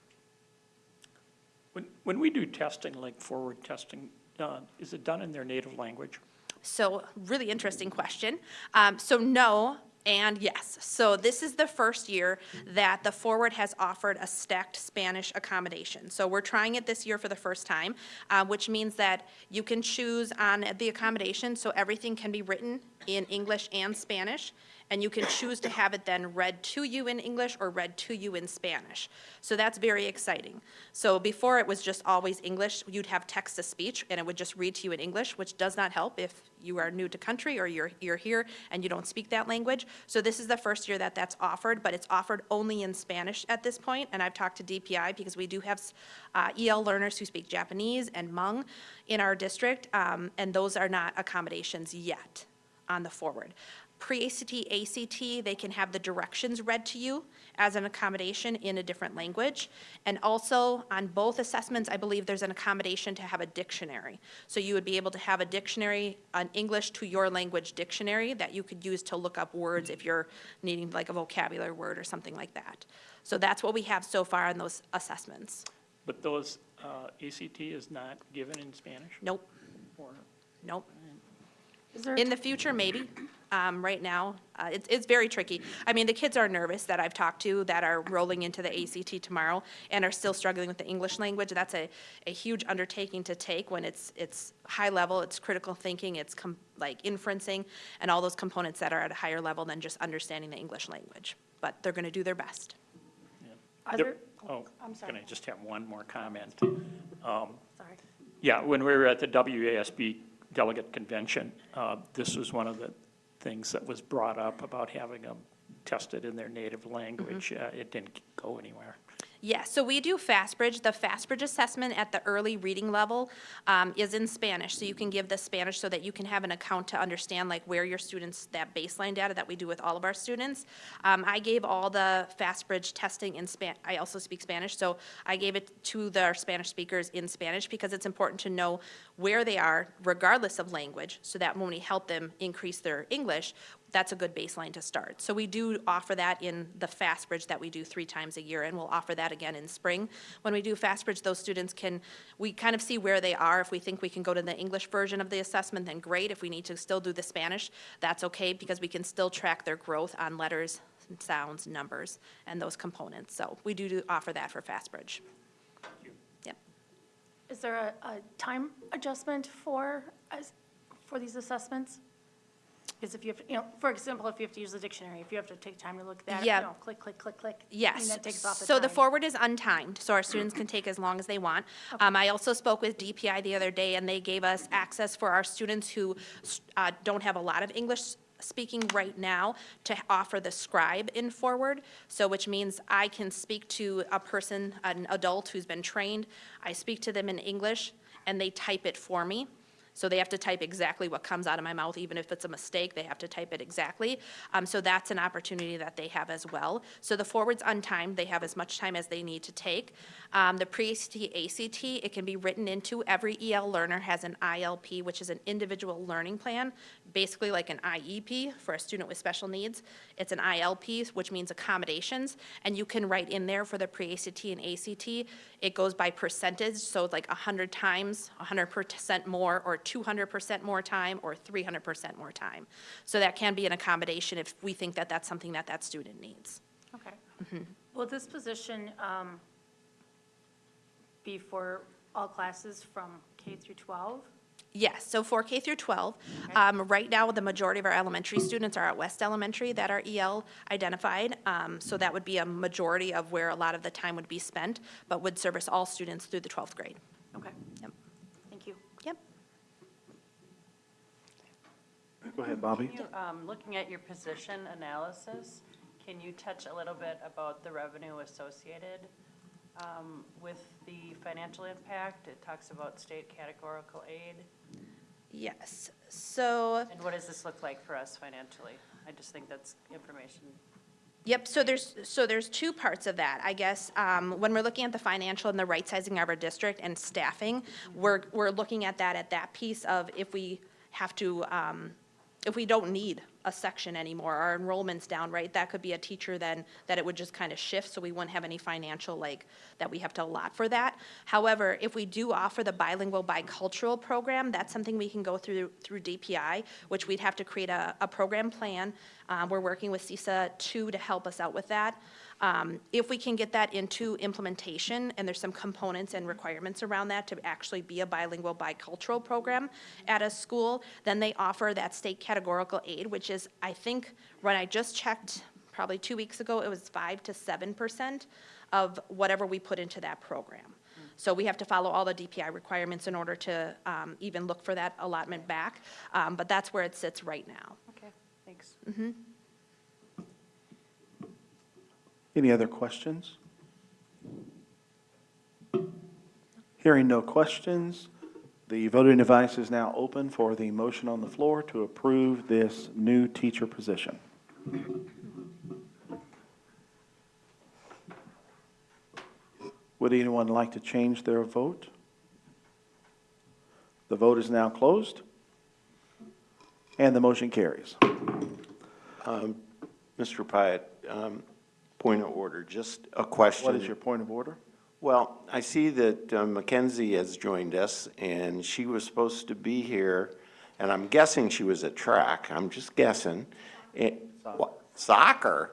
When we do testing, like forward testing, is it done in their native language?
So, really interesting question. So no and yes. So this is the first year that the Forward has offered a stacked Spanish accommodation. So we're trying it this year for the first time, which means that you can choose on the accommodation, so everything can be written in English and Spanish, and you can choose to have it then read to you in English or read to you in Spanish. So that's very exciting. So before it was just always English, you'd have text to speech and it would just read to you in English, which does not help if you are new to country or you're here and you don't speak that language. So this is the first year that that's offered, but it's offered only in Spanish at this point. And I've talked to DPI because we do have EL learners who speak Japanese and Hmong in our district, and those are not accommodations yet on the Forward. Pre-ACT, ACT, they can have the directions read to you as an accommodation in a different language. And also, on both assessments, I believe there's an accommodation to have a dictionary. So you would be able to have a dictionary, an English to your language dictionary that you could use to look up words if you're needing like a vocabulary word or something like that. So that's what we have so far in those assessments.
But those, ACT is not given in Spanish?
Nope.
Or,
Nope.
Is there
In the future, maybe. Right now, it's very tricky. I mean, the kids are nervous that I've talked to that are rolling into the ACT tomorrow and are still struggling with the English language. That's a huge undertaking to take when it's high level, it's critical thinking, it's like inferencing, and all those components that are at a higher level than just understanding the English language. But they're going to do their best.
Are there-
I'm sorry. Can I just have one more comment?
Sorry.
Yeah, when we were at the WASB delegate convention, this was one of the things that was brought up about having them tested in their native language. It didn't go anywhere.
Yes, so we do FastBridge. The FastBridge assessment at the early reading level is in Spanish. So you can give the Spanish so that you can have an account to understand like where your students, that baseline data that we do with all of our students. I gave all the FastBridge testing in I also speak Spanish, so I gave it to the Spanish speakers in Spanish because it's important to know where they are regardless of language, so that when we help them increase their English, that's a good baseline to start. So we do offer that in the FastBridge that we do 3 times a year, and we'll offer that again in spring. When we do FastBridge, those students we kind of see where they are. If we think we can go to the English version of the assessment, then great. If we need to still do the Spanish, that's okay, because we can still track their growth on letters, sounds, numbers, and those components. So we do offer that for FastBridge. Yep.
Is there a time adjustment for these assessments? Because if you have, to, for example, if you have to use the dictionary, if you have to take time to look at that,
Yeah.
click, click, click, click. I
Yes.
mean, that takes off the
So the
time.
forward is untimed, so our students can take as long as they want. I also spoke with DPI the other day, and they gave us access for our students who don't have a lot of English speaking right now to offer the scribe in forward. So which means I can speak to a person, an adult who's been trained. I speak to them in English, and they type it for me. So they have to type exactly what comes out of my mouth, even if it's a mistake, they have to type it exactly. So that's an opportunity that they have as well. So the forward's untimed, they have as much time as they need to take. The pre-ACT, ACT, it can be written into, every EL learner has an ILP, which is an individual learning plan, basically like an IEP for a student with special needs. It's an ILP, which means accommodations, and you can write in there for the pre-ACT and ACT, it goes by percentage, so it's like 100 times, 100% more, or 200% more time, or 300% more time. So that can be an accommodation if we think that that's something that that student needs.
Okay. Will this position be for all classes from K through 12?
Yes, so for K through 12, right now, the majority of our elementary students are at West Elementary that are EL identified. So that would be a majority of where a lot of the time would be spent, but would service all students through the 12th grade.
Okay.
Yep.
Thank you.
Yep.
Go ahead, Bobby.
Can you, looking at your position analysis, can you touch a little bit about the revenue associated with the financial impact? It talks about state categorical aid.
Yes, so.
And what does this look like for us financially? I just think that's information.
Yep, so there's 2 parts of that, I guess. When we're looking at the financial and the right sizing of our district and staffing, we're looking at that piece of if we have to, if we don't need a section anymore, our enrollment's down, right? That could be a teacher then, that it would just kind of shift, so we wouldn't have any financial, like, that we have to allot for that. However, if we do offer the bilingual bicultural program, that's something we can go through DPI, which we'd have to create a program plan. We're working with CISA 2 to help us out with that. If we can get that into implementation, and there's some components and requirements around that to actually be a bilingual bicultural program at a school, then they offer that state categorical aid, which is, I think, when I just checked probably 2 weeks ago, it was 5 to 7% of whatever we put into that program. So we have to follow all the DPI requirements in order to even look for that allotment back, but that's where it sits right now.
Okay, thanks.
Any other questions? Hearing no questions, the voting device is now open for the motion on the floor to approve this new teacher position. Would anyone like to change their vote? The vote is now closed, and the motion carries.
Mr. Pyatt, point of order, just a question.
What is your point of order?
Well, I see that Mackenzie has joined us, and she was supposed to be here, and I'm guessing she was at track. I'm just guessing. What, soccer?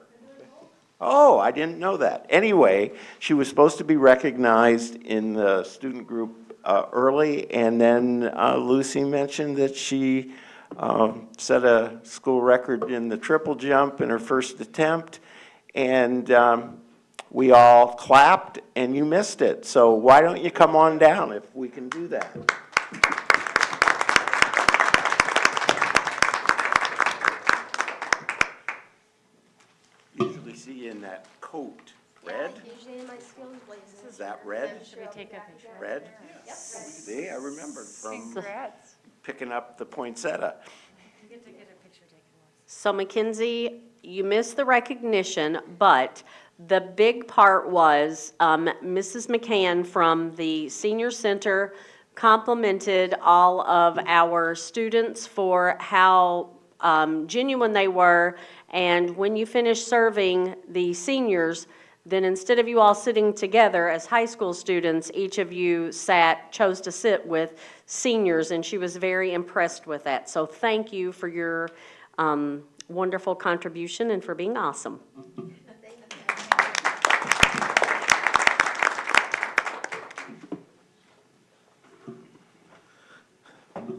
Oh, I didn't know that. Anyway, she was supposed to be recognized in the student group early, and then Lucy mentioned that she set a school record in the triple jump in her first attempt, and we all clapped, and you missed it. So why don't you come on down if we can do that? Usually see you in that coat. Red? Is that red?
Should we take a picture?
Red? See, I remembered from
Congrats.
picking up the poinsettia.
So Mackenzie, you missed the recognition, but the big part was Mrs. McCann from the Senior Center complimented all of our students for how genuine they were. And when you finished serving the seniors, then instead of you all sitting together as high school students, each of you chose to sit with seniors, and she was very impressed with that. So thank you for your wonderful contribution and for being awesome.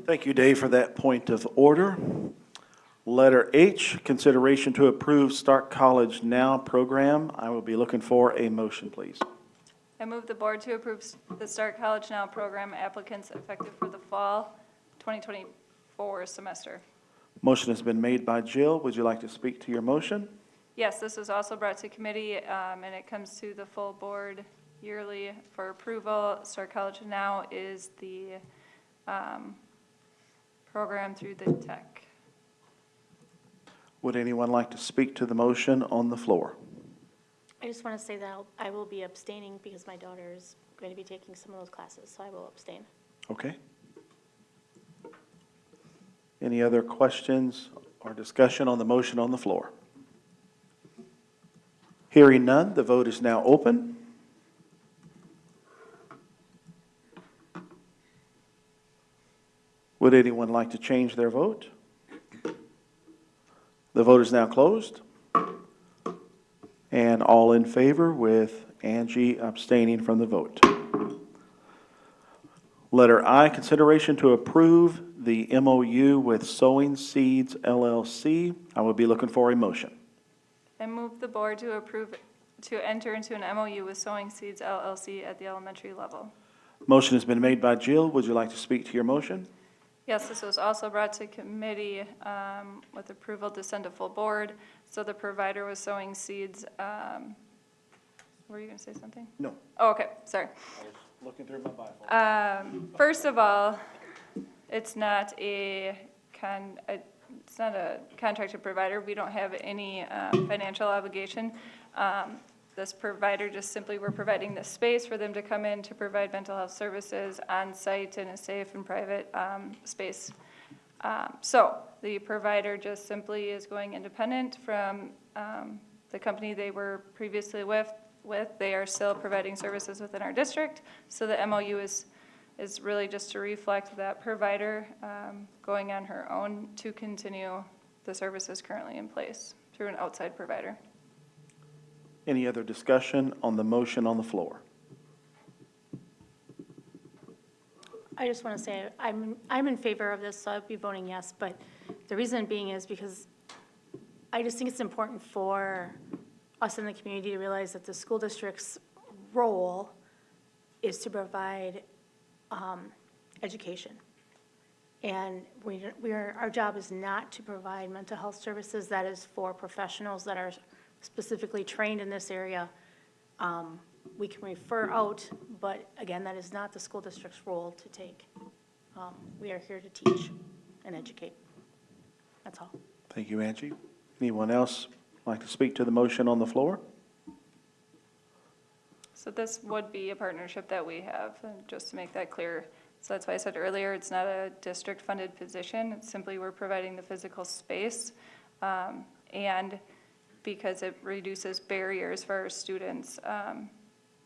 Thank you, Dave, for that point of order. Letter H, consideration to approve Start College Now program. I will be looking for a motion, please.
I move the board to approve the Start College Now program applicants effective for the fall 2024 semester.
Motion has been made by Jill. Would you like to speak to your motion?
Yes, this was also brought to committee, and it comes to the full board yearly for approval. Start College Now is the program through the tech.
Would anyone like to speak to the motion on the floor?
I just want to say that I will be abstaining because my daughter is going to be taking some of those classes, so I will abstain.
Okay. Any other questions or discussion on the motion on the floor? Hearing none, the vote is now open. Would anyone like to change their vote? The vote is now closed. And all in favor with Angie abstaining from the vote. Letter I, consideration to approve the MOU with Sowing Seeds LLC. I will be looking for a motion.
I move the board to approve, to enter into an MOU with Sowing Seeds LLC at the elementary level.
Motion has been made by Jill. Would you like to speak to your motion?
Yes, this was also brought to committee with approval to send to full board. So the provider was Sowing Seeds. Were you going to say something?
No.
Oh, okay, sorry.
I was looking through my Bible.
First of all, it's not a contracted provider. We don't have any financial obligation. This provider just simply, we're providing the space for them to come in to provide mental health services on site in a safe and private space. So the provider just simply is going independent from the company they were previously with. They are still providing services within our district. So the MOU is really just to reflect that provider going on her own to continue the services currently in place through an outside provider.
Any other discussion on the motion on the floor?
I just want to say, I'm in favor of this, so I'll be voting yes, but the reason being is because I just think it's important for us in the community to realize that the school district's role is to provide education. And our job is not to provide mental health services. That is for professionals that are specifically trained in this area. We can refer out, but again, that is not the school district's role to take. We are here to teach and educate. That's all.
Thank you, Angie. Anyone else like to speak to the motion on the floor?
So this would be a partnership that we have, and just to make that clear. So that's why I said earlier, it's not a district-funded position. It's simply we're providing the physical space, and because it reduces barriers for our students,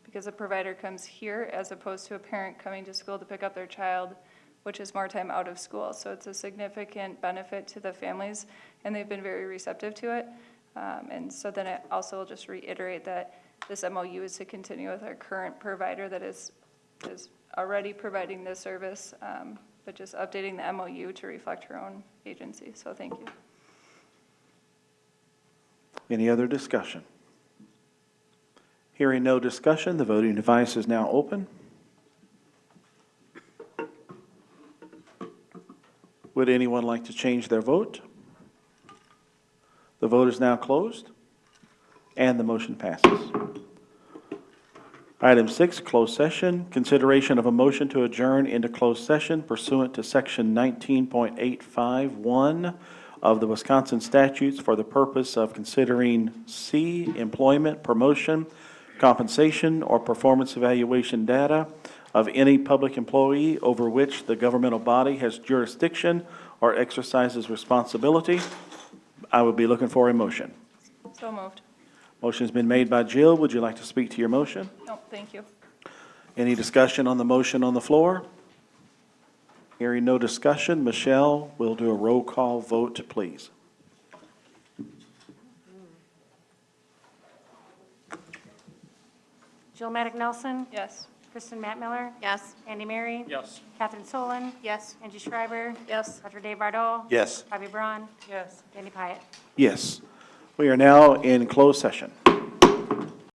because a provider comes here as opposed to a parent coming to school to pick up their child, which is more time out of school. So it's a significant benefit to the families, and they've been very receptive to it. And so then I also will just reiterate that this MOU is to continue with our current provider that is already providing this service, but just updating the MOU to reflect her own agency. So thank you.
Any other discussion? Hearing no discussion, the voting device is now open. Would anyone like to change their vote? The vote is now closed, and the motion passes. Item 6, closed session. Consideration of a motion to adjourn into closed session pursuant to Section 19.851 of the Wisconsin statutes for the purpose of considering C, employment, promotion, compensation, or performance evaluation data of any public employee over which the governmental body has jurisdiction or exercises responsibility. I would be looking for a motion.
So moved.
Motion's been made by Jill. Would you like to speak to your motion?
No, thank you.
Any discussion on the motion on the floor? Hearing no discussion, Michelle, we'll do a roll call vote, please.
Jill Maddick Nelson,
Yes.
Kristen Matt Miller,
Yes.
Andy Mary,
Yes.
Catherine Solon,
Yes.
Angie Schreiber,
Yes.
Dr. Dave Bardot,
Yes.
Bobby Braun,
Yes.
Danny Pyatt.
Yes. We are now in closed session.